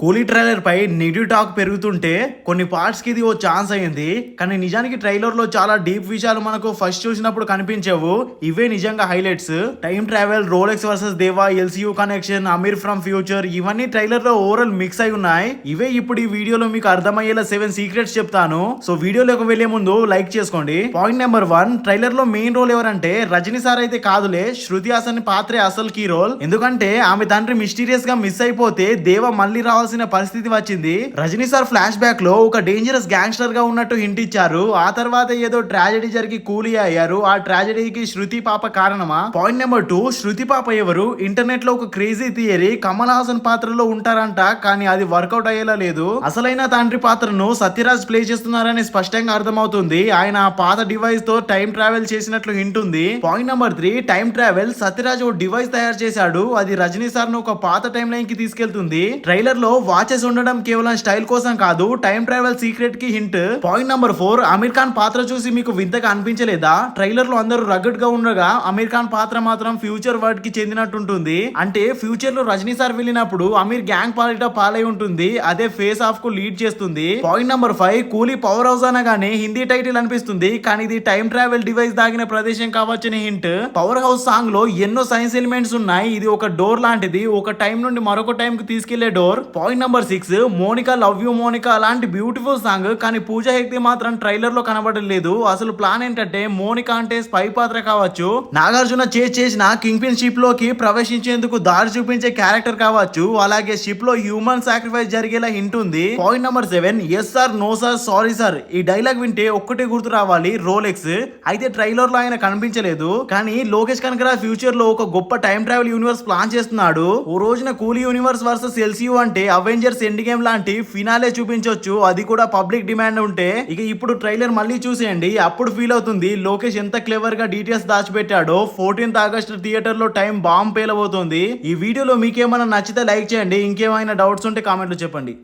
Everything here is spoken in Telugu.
కూలీ ట్రైలర్ పై నెగిటివ్ టాక్ పెరుగుతుంటే కొన్ని పార్ట్స్ కి ఇది ఓ ఛాన్స్ అయ్యింది. కానీ నిజానికి ట్రైలర్ లో చాలా డీప్ విషయాలు మనకు ఫస్ట్ చూసినప్పుడు కనిపించవు. ఇవే నిజంగా highlights. Time travel, Rolex versus Deva, LCU connection, Aamir from future, ఇవన్నీ ట్రైలర్ లో ఓవరాల్ మిక్స్ అయి ఉన్నాయి. ఇవే ఇప్పుడు ఈ వీడియోలో మీకు అర్థమయ్యేలా 7 సీక్రెట్స్ చెప్తాను. సో వీడియోలోకి వెళ్లే ముందు లైక్ చేసుకోండి. పాయింట్ నెంబర్ 1, ట్రైలర్ లో మెయిన్ రోల్ ఎవరంటే రజనీ సార్ అయితే కాదులే, శృతి హాసన్ పాత్రే అసలు కీ రోల్. ఎందుకంటే ఆమె తండ్రి మిస్టీరియస్ గా మిస్ అయిపోతే దేవా మళ్ళీ రావాల్సిన పరిస్థితి వచ్చింది. రజనీ సార్ ఫ్లాష్ బ్యాక్ లో ఒక డేంజరస్ గ్యాంగ్స్టర్ గా ఉన్నట్టు హింట్ ఇచ్చారు. ఆ తర్వాత ఏదో ట్రాజెడీ జరిగి కూలీ అయ్యారు. ఆ ట్రాజెడీకి శృతి పాప కారణమా? పాయింట్ నెంబర్ 2, శృతి పాప ఎవరు? ఇంటర్నెట్ లో ఒక క్రేజీ థియరీ కమల్ హాసన్ పాత్రలో ఉంటారంట, కానీ అది వర్కౌట్ అయ్యేలా లేదు. అసలైన తండ్రి పాత్రను సత్యరాజ్ ప్లే చేస్తున్నారని స్పష్టంగా అర్థమవుతుంది. ఆయన ఆ పాత డివైస్ తో టైం ట్రావెల్ చేసినట్లు హింట్ ఉంది. Point number 3, time travel Sathyaraj ఓ డివైస్ తయారు చేశాడు. అది రజనీ సార్ ను ఒక పాత టైం లైన్ కి తీసుకెళ్తుంది. ట్రైలర్ లో వాచెస్ ఉండడం కేవలం స్టైల్ కోసం కాదు, టైం ట్రావెల్ సీక్రెట్ కి hint. Point number 4, Aamir Khan పాత్ర చూసి మీకు వింతగా అనిపించలేదా? ట్రైలర్ లో అందరూ రగడ్ గా ఉండగా అమీర్ ఖాన్ పాత్ర మాత్రం ఫ్యూచర్ వర్డ్ కి చెందినట్టుంటుంది. అంటే ఫ్యూచర్ లో రజనీ సార్ వెళ్ళినప్పుడు అమీర్ గ్యాంగ్ పాలిట పాలై ఉంటుంది. అదే ఫేస్ ఆఫ్ కు లీడ్ చేస్తుంది. పాయింట్ నెంబర్ 5, కూలీ పవర్ హౌస్ అనగానే హిందీ టైటిల్ అనిపిస్తుంది, కానీ ఇది టైం ట్రావెల్ డివైస్ దాగిన ప్రదేశం కావచ్చని హింట్. పవర్ హౌస్ సాంగ్ లో ఎన్నో సైన్స్ ఎలిమెంట్స్ ఉన్నాయి. ఇది ఒక డోర్ లాంటిది, ఒక టైం నుండి మరొక టైం కి తీసుకెళ్లే door. Point number 6, Monica love you Monica అలాంటి బ్యూటిఫుల్ సాంగ్, కానీ పూజా హెగ్డే మాత్రం ట్రైలర్ లో కనబడలేదు. అసలు ప్లాన్ ఏంటంటే మోనికా అంటే స్పై పాత్ర కావచ్చు, నాగార్జున చేసిన కింగ్ పిన్ షిప్ లోకి ప్రవేశించేందుకు దారి చూపించే క్యారెక్టర్ కావచ్చు, అలాగే షిప్ లో హ్యూమన్ సాక్రిఫైస్ జరిగేలా హింట్ ఉంది. Point number 7, yes sir, no sir, sorry sir. ఈ డైలాగ్ వింటే ఒక్కటే గుర్తు రావాలి, రోలెక్స్. అయితే ట్రైలర్ లో ఆయన కనిపించలేదు, కానీ లోకేష్ కనకరాజ్ ఫ్యూచర్ లో ఒక గొప్ప టైం ట్రావెల్ యూనివర్స్ ప్లాన్ చేస్తున్నాడు. ఓ రోజున కూలీ యూనివర్స్ వర్సెస్ ఎల్సీయూ అంటే అవెంజర్స్ ఎండ్ గేమ్ లాంటి ఫినాలే చూపించొచ్చు, అది కూడా పబ్లిక్ డిమాండ్ ఉంటే. ఇక ఇప్పుడు ట్రైలర్ మళ్ళీ చూసేయండి, అప్పుడు ఫీల్ అవుతుంది లోకేష్ ఎంత క్లెవర్ గా డీటెయిల్స్ దాచిపెట్టాడో. 14th ఆగస్ట్ థియేటర్ లో టైం బాంబ్ పేలబోతోంది. ఈ వీడియోలో మీకేమైనా నచ్చితే లైక్ చేయండి, ఇంకేమైనా డౌట్స్ ఉంటే కామెంట్ లో చెప్పండి.